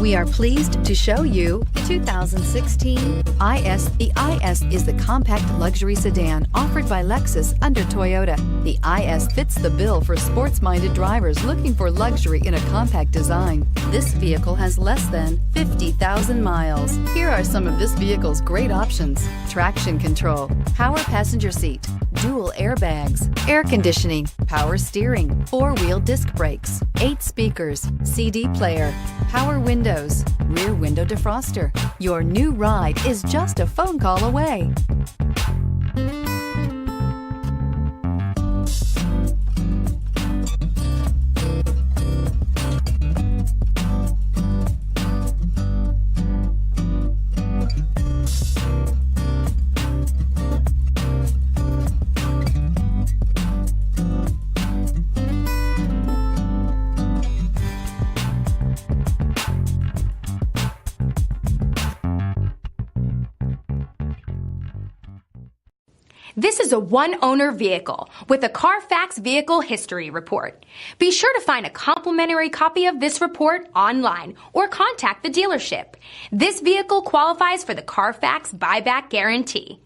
We are pleased to show you the 2016 IS. The IS is the compact luxury sedan offered by Lexus under Toyota. The IS fits the bill for sports-minded drivers looking for luxury in a compact design. This vehicle has less than 50,000 miles. Here are some of this vehicle's great options: traction control, power passenger seat, dual airbags, air conditioning, power steering, four-wheel disc brakes, 8 speakers, CD player, power windows, rear window defroster. Your new ride is just a phone call away. This is a one-owner vehicle with a Carfax Vehicle History Report. Be sure to find a complimentary copy of this report online or contact the dealership. This vehicle qualifies for the Carfax Buyback Guarantee.